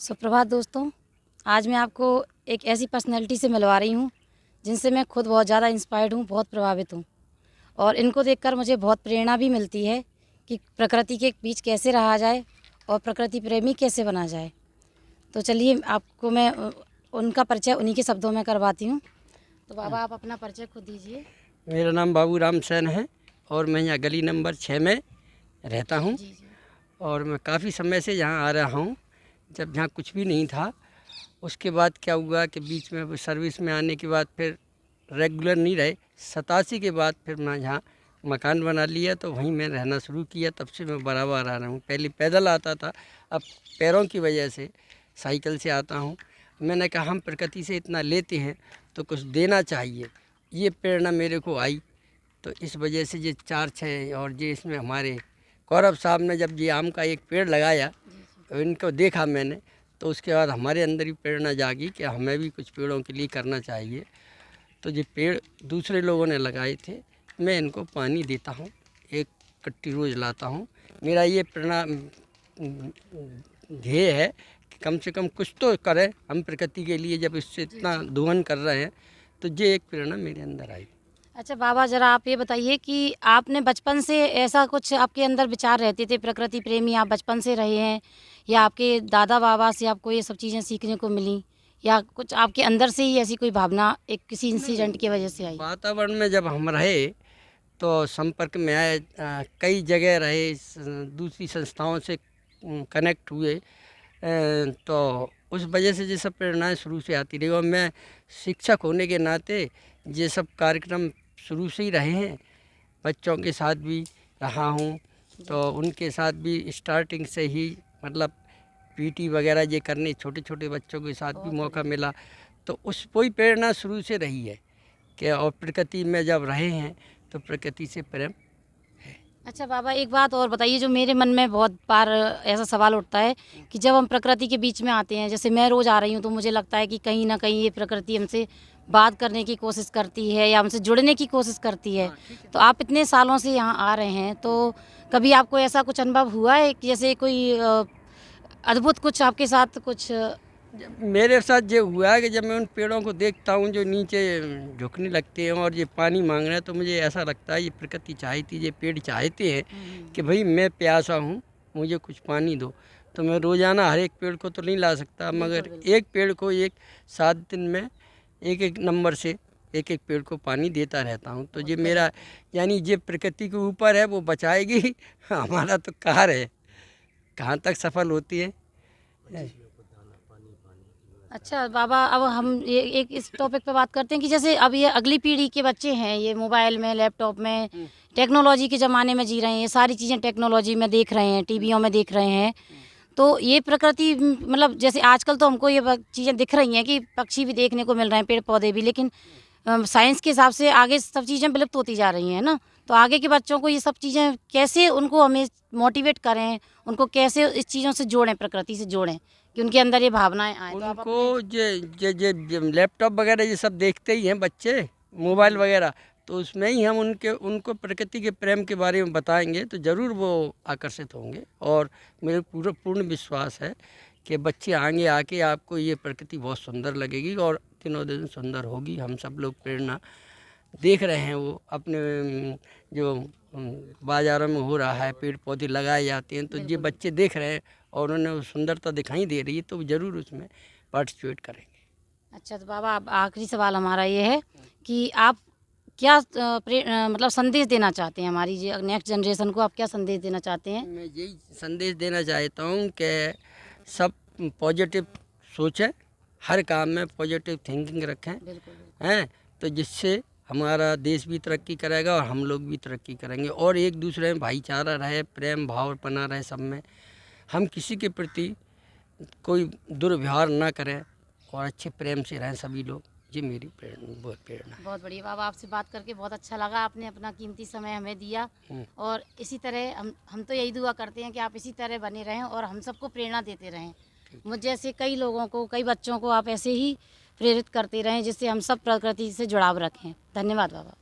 सुप्रभात दोस्तों, आज मैं आपको एक ऐसी पर्सनैलिटी से मिलवा रही हूँ जिनसे मैं खुद बहुत ज़्यादा इंस्पायर्ड हूँ, बहुत प्रभावित हूँ और इनको देखकर मुझे बहुत प्रेरणा भी मिलती है कि प्रकृति के बीच कैसे रहा जाए और प्रकृति प्रेमी कैसे बना जाए। तो चलिए आपको मैं उनका परिचय उन्हीं के शब्दों में करवाती हूँ। तो बाबा आप अपना परिचय खुद दीजिए। मेरा नाम बाबू राम सेन है और मैं यहाँ गली नंबर 6 में रहता हूँ। जी जी। और मैं काफ़ी समय से यहाँ आ रहा हूँ। जब यहाँ कुछ भी नहीं था, उसके बाद क्या हुआ कि बीच में सर्विस में आने के बाद फिर रेगुलर नहीं रहे। 87 के बाद फिर मैं यहाँ मकान बना लिया, तो वहीं मैं रहना शुरू किया। तब से मैं बराबर आ रहा हूँ। पहले पैदल आता था, अब पैरों की वजह से साइकिल से आता हूँ। मैंने कहा हम प्रकृति से इतना लेते हैं तो कुछ देना चाहिए, ये प्रेरणा मेरे को आई। तो इस वजह से ये 4-6 और ये इसमें हमारे गौरव साहब ने जब ये आम का एक पेड़ लगाया, तो इनको देखा मैंने, तो उसके बाद हमारे अंदर भी प्रेरणा जागी कि हमें भी कुछ पेड़ों के लिए करना चाहिए। तो ये पेड़ दूसरे लोगों ने लगाए थे, मैं इनको पानी देता हूँ, एक कट्टी रोज़ लाता हूँ। मेरा ये प्रेरणा ध्येय है कि कम से कम कुछ तो करें हम प्रकृति के लिए। जब इससे इतना दोहन कर रहे हैं तो ये एक प्रेरणा मेरे अंदर आई। अच्छा बाबा, ज़रा आप ये बताइए कि आपने बचपन से ऐसा कुछ आपके अंदर विचार रहते थे, प्रकृति प्रेमी आप बचपन से रहे हैं या आपके दादा बाबा से आपको ये सब चीज़ें सीखने को मिली या कुछ आपके अंदर से ही ऐसी कोई भावना एक किसी इंसिडेंट की वजह से आई? वातावरण में जब हम रहे तो संपर्क में आए, कई जगह रहे, दूसरी संस्थाओं से कनेक्ट हुए, तो उस वजह से ये सब प्रेरणाएँ शुरू से आती रही। और मैं शिक्षक होने के नाते ये सब कार्यक्रम शुरू से ही रहे हैं। बच्चों के साथ भी रहा हूँ, तो उनके साथ भी स्टार्टिंग से ही मतलब पीटी वगैरह ये करने, छोटे छोटे बच्चों के साथ भी मौका मिला। तो उस वही प्रेरणा शुरू से रही है कि और प्रकृति में जब रहे हैं तो प्रकृति से प्रेम। अच्छा बाबा, एक बात और बताइए जो मेरे मन में बहुत बार ऐसा सवाल उठता है कि जब हम प्रकृति के बीच में आते हैं, जैसे मैं रोज़ आ रही हूँ, तो मुझे लगता है कि कहीं ना कहीं ये प्रकृति हमसे बात करने की कोशिश करती है या हमसे जुड़ने की कोशिश करती है। तो आप इतने सालों से यहाँ आ रहे हैं, तो कभी आपको ऐसा कुछ अनुभव हुआ है कि जैसे कोई अद्भुत कुछ आपके साथ कुछ? मेरे साथ ये हुआ है कि जब मैं उन पेड़ों को देखता हूँ जो नीचे झुकने लगते हैं और ये पानी मांग रहे हैं, तो मुझे ऐसा लगता है ये प्रकृति चाहती, ये पेड़ चाहते हैं कि भाई मैं प्यासा हूँ, मुझे कुछ पानी दो। तो मैं रोज़ाना हर एक पेड़ को तो नहीं ला सकता, मगर एक पेड़ को 7 दिन में एक नंबर से एक पेड़ को पानी देता रहता हूँ। तो ये मेरा यानी ये प्रकृति के ऊपर है, वो बचाएगी। हमारा तो कार है, कहाँ तक सफल होती है। अच्छा बाबा, अब हम ये एक इस टॉपिक पे बात करते हैं कि जैसे अब ये अगली पीढ़ी के बच्चे हैं, ये मोबाइल में, लैपटॉप में, टेक्नोलॉजी के ज़माने में जी रहे हैं, ये सारी चीज़ें टेक्नोलॉजी में देख रहे हैं, टीवियों में देख रहे हैं। तो ये प्रकृति मतलब जैसे आजकल तो हमको ये चीज़ें दिख रही हैं कि पक्षी भी देखने को मिल रहे हैं, पेड़ पौधे भी, लेकिन साइंस के हिसाब से आगे सब चीज़ें विलुप्त होती जा रही हैं ना। तो आगे के बच्चों को ये सब चीज़ें कैसे उनको हमें मोटिवेट करें, उनको कैसे इस चीज़ों से जोड़ें, प्रकृति से जोड़ें कि उनके अंदर ये भावनाएं आए? तो उनको ये लैपटॉप वगैरह ये सब देखते ही हैं बच्चे, मोबाइल वगैरह, तो उसमें ही हम उनको प्रकृति के प्रेम के बारे में बताएंगे तो ज़रूर वो आकर्षित होंगे। और मेरे पूर्ण विश्वास है कि बच्चे आगे आके आपको ये प्रकृति बहुत सुंदर लगेगी और दिनों दिन सुंदर होगी। हम सब लोग प्रेरणा देख रहे हैं, वो अपने जो बाज़ारों में हो रहा है, पेड़ पौधे लगाए जाते हैं, तो ये बच्चे देख रहे हैं और उन्हें वो सुंदरता दिखाई दे रही है, तो ज़रूर उसमें पार्टिसिपेट करेंगे। अच्छा तो बाबा, अब आखिरी सवाल हमारा ये है कि आप क्या मतलब संदेश देना चाहते हैं हमारी नेक्स्ट जनरेशन को? आप क्या संदेश देना चाहते हैं? मैं यही संदेश देना चाहता हूँ कि सब पॉजिटिव सोचें, हर काम में पॉजिटिव थिंकिंग रखें, हैं, तो जिससे हमारा देश भी तरक्की करेगा और हम लोग भी तरक्की करेंगे। और एक दूसरे में भाईचारा रहे, प्रेम भाव बना रहे सब में, हम किसी के प्रति कोई दुर्व्यवहार ना करें और अच्छे प्रेम से रहें सभी लोग। ये मेरी प्रेरणा। बहुत बढ़िया बाबा, आपसे बात करके बहुत अच्छा लगा। आपने अपना कीमती समय हमें दिया और इसी तरह हम तो यही दुआ करते हैं कि आप इसी तरह बने रहें और हम सबको प्रेरणा देते रहें। मुझ जैसे कई लोगों को, कई बच्चों को आप ऐसे ही प्रेरित करते रहें जिससे हम सब प्रकृति से जुड़ाव रखें। धन्यवाद बाबा।